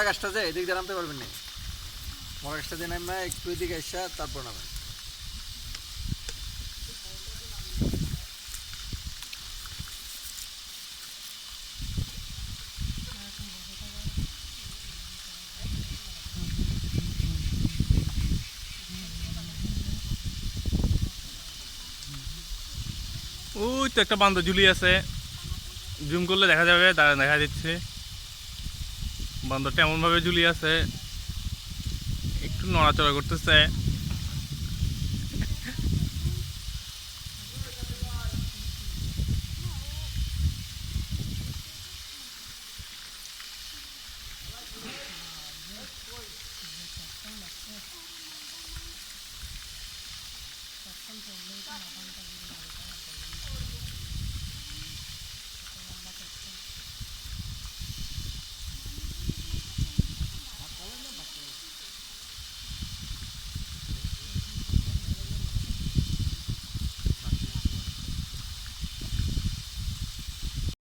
গাছটা যে এদিক দিয়ে নামতে পারবেন না, মরা গাছটা দিয়ে নামে একটু এদিকে এসে তারপর নামেন। ওই তো একটা বান্দর ঝুলি আছে, জুম করলে দেখা যাবে, দাঁড়া দেখা দিচ্ছে বান্দরটা এমন ভাবে ঝুলি আছে, একটু নড়াচড়া করতেছে।